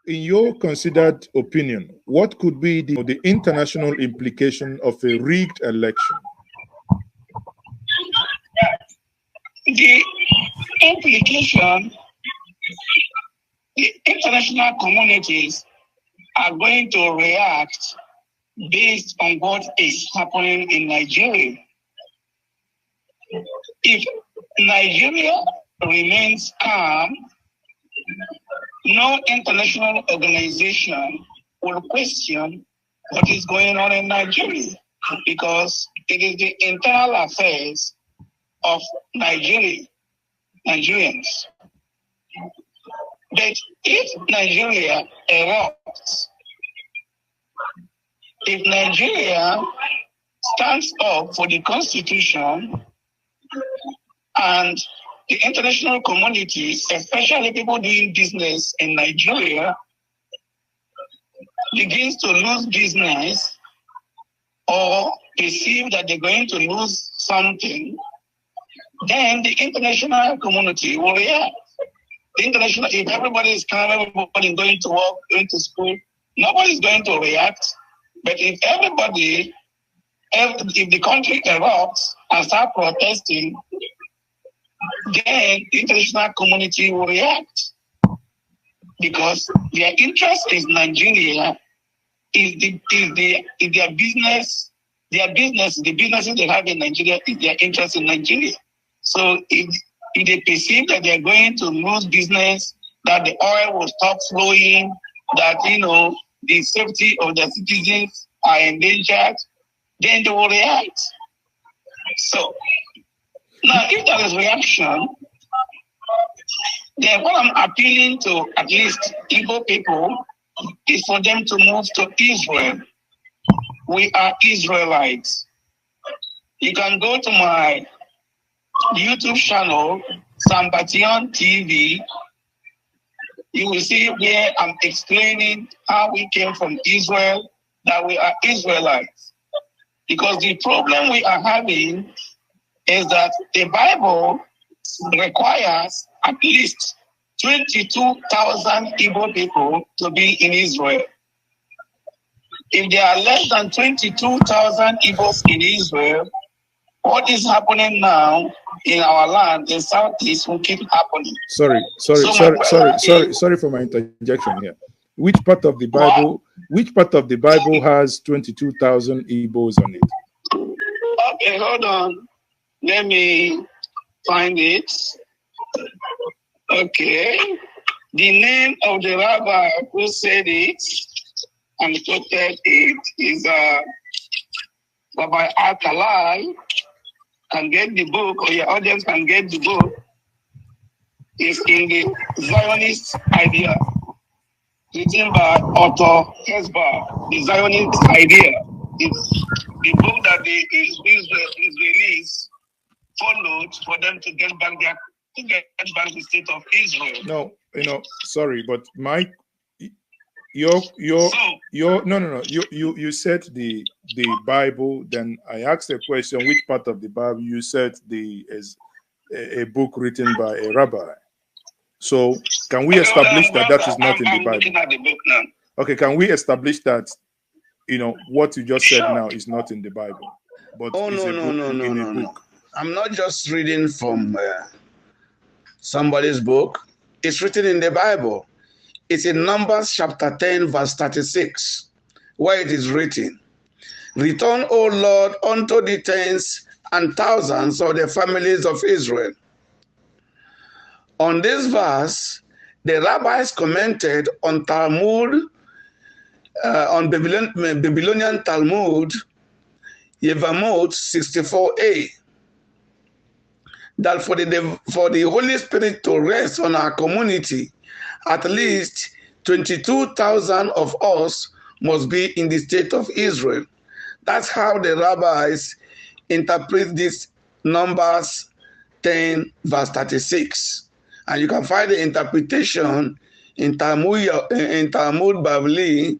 in your considered opinion, what could be the international implication of a rigged election? The implication, the international communities are going to react based on what is happening in Nigeria. If Nigeria remains calm, no international organization will question what is going on in Nigeria, because it is the internal affairs of Nigerians. But if Nigeria erupts, if Nigeria stands up for the Constitution and the international community, especially people doing business in Nigeria, begins to lose business or perceive that they're going to lose something, then the international community will react. The international, if everybody is calm, everybody is going to work, going to school, nobody's going to react. But if the country erupts and start protesting, then the international community will react, because their interest is Nigeria, is their business, the businesses they have in Nigeria is their interest in Nigeria. So if they perceive that they're going to lose business, that the oil will stop flowing, that the safety of the citizens are endangered, then they will react. So now, if there is reaction, then what I'm appealing to at least Igbo people is for them to move to Israel. We are Israelites. You can go to my YouTube channel, Sambation TV. You will see where I'm explaining how we came from Israel, that we are Israelites. Because the problem we are having is that the Bible requires at least 22,000 Igbo people to be in Israel. If there are less than 22,000 Igbos in Israel, what is happening now in our land in Southeast will keep happening. Sorry for my interjection here. Which part of the Bible has 22,000 Igbos on it? Okay, hold on. Let me find it. Okay. The name of the rabbi who said it and quoted it is Rabbi Alkalai. Can get the book, or your audience can get the book. It's in the Zionist Idea, written by Otto Hesbar. The Zionist Idea is the book that the Israelis followed for them to get back the state of Israel. No, sorry, but Mike, you said the Bible. Then I asked a question: which part of the Bible? You said is a book written by a rabbi. So can we establish that is not in the Bible? Looking at the book now. Okay, can we establish that what you just said now is not in the Bible, but no. I'm not just reading from somebody's book. It's written in the Bible. It's in Numbers chapter 10, verse 36, where it is written, "Return, O Lord, unto the tens and thousands of the families of Israel." On this verse, the rabbis commented on Talmud, on Babylonian Talmud, Yevamot 64a, that for the Holy Spirit to rest on our community, at least 22,000 of us must be in the state of Israel. That's how the rabbis interpret this Numbers 10, verse 36. And you can find the interpretation in Talmud Bavli,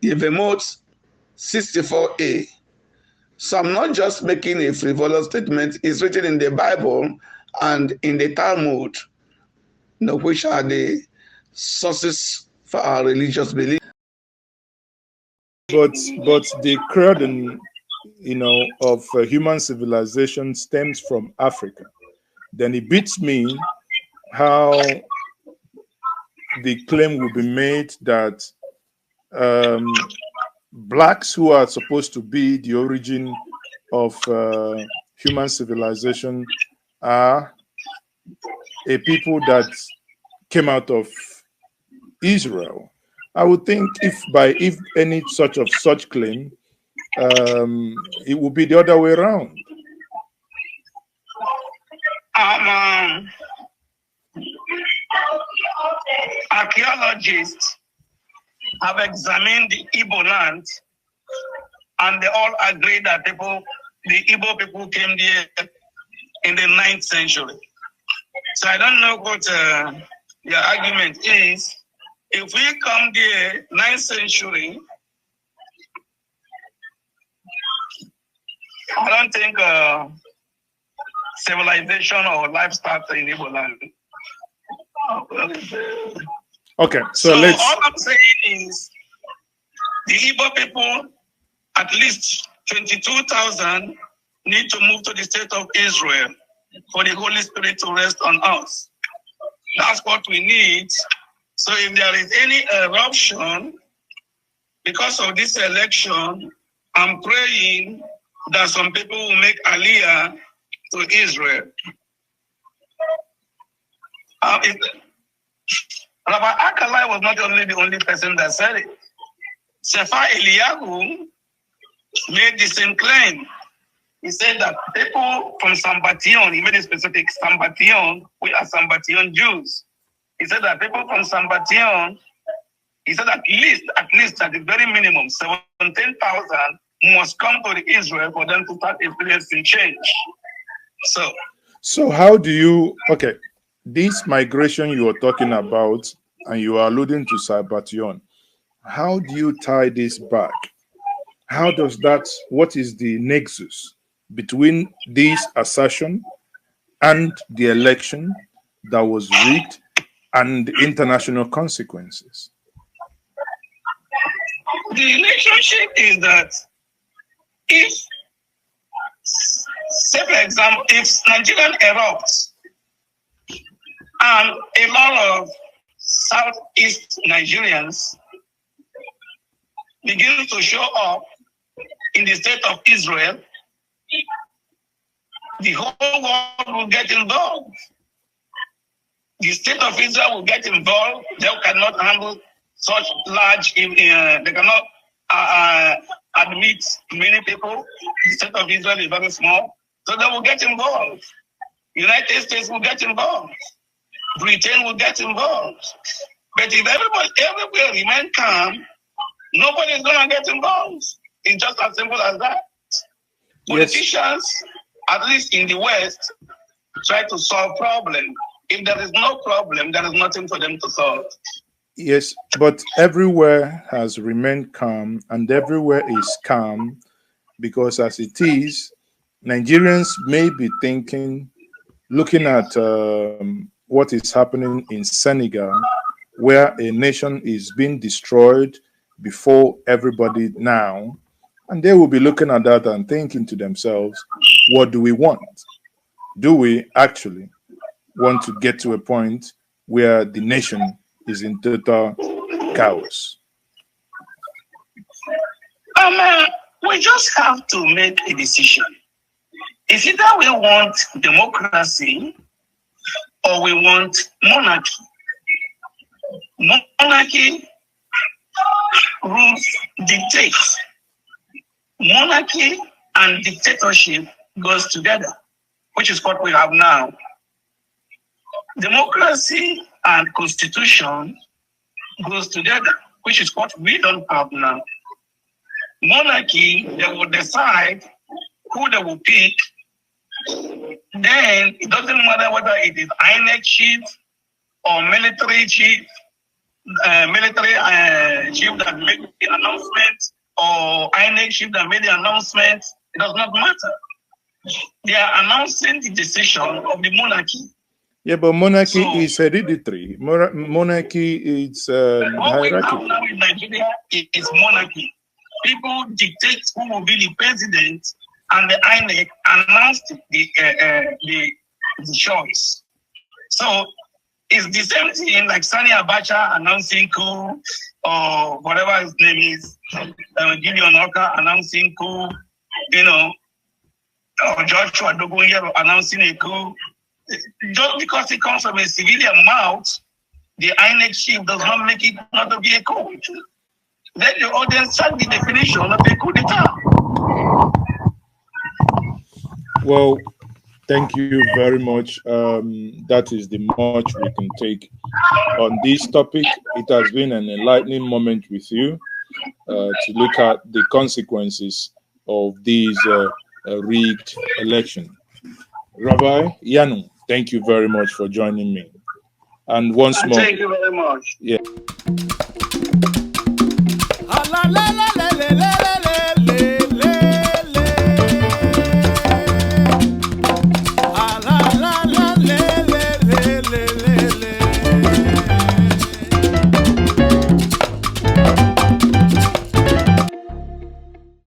Yevamot 64a. So I'm not just making a frivolous statement. It's written in the Bible and in the Talmud. which are the sources for our religious belief. But the cradle, of human civilization stems from Africa. Then it beats me how the claim will be made that blacks, who are supposed to be the origin of human civilization, are a people that came out of Israel. I would think if any such claim, it would be the other way around. Archaeologists have examined the Igbo land, and they all agree that the Igbo people came there in the 9th century. So I don't know what your argument is. If we come there 9th century, I don't think civilization or life starts in Igbo land. Okay, so let's. All I'm saying is the Igbo people, at least 22,000, need to move to the state of Israel for the Holy Spirit to rest on us. That's what we need. So if there is any eruption because of this election, I'm praying that some people will make aliyah to Israel. Rabbi Akalai was not the only person that said it. Sefer Eliyahu made the same claim. He said that people from Sambation, he made a specific Sambation, we are Sambation Jews. He said that people from Sambation, he said at least at the very minimum, 17,000 must come to Israel for them to start experiencing change. So how do you, okay, this migration you are talking about, and you are alluding to Sambation, how do you tie this back? How does that, what is the nexus between this assertion and the election that was rigged and the international consequences? The relationship is that if, say for example, if Nigerian erupts and a lot of Southeast Nigerians begin to show up in the state of Israel, the whole world will get involved. The state of Israel will get involved. They cannot handle such large, they cannot admit many people. The state of Israel is very small, so they will get involved. United States will get involved. Britain will get involved. But if everywhere remain calm, nobody is going to get involved. It's just as simple as that. Politicians, at least in the West, try to solve problems. If there is no problem, there is nothing for them to solve. Yes, but everywhere has remained calm, and everywhere is calm because as it is, Nigerians may be thinking, looking at what is happening in Senegal, where a nation is being destroyed before everybody now, and they will be looking at that and thinking to themselves, what do we want? Do we actually want to get to a point where the nation is in total chaos? We just have to make a decision. It's either we want democracy or we want monarchy. Monarchy rules dictates. Monarchy and dictatorship goes together, which is what we have now. Democracy and constitution goes together, which is what we don't have now. Monarchy, they will decide who they will pick. Then it doesn't matter whether it is INEC chief or military chief that make the announcement, or INEC chief that made the announcement. It does not matter. They are announcing the decision of the monarchy. Yeah, but monarchy So- is hereditary. Monarchy is What we hierarchical. have now in Nigeria is monarchy. People dictate who will be the president, and the INEC announced the choice. So it's the same thing like Sani Abacha announcing coup, or whatever his name is, Gideon Oka announcing coup, you know, or Joshua Dogoyaro announcing a coup. Just because it comes from a civilian mouth, the INEC chief does not make it not to be a coup. Let the audience check the definition of a coup d'etat. Well, thank you very much. That is the much we can take on this topic. It has been an enlightening moment with you to look at the consequences of these rigged election. Rabbi Yanu, thank you very much for joining me. And once more, Thank you very much. Yeah.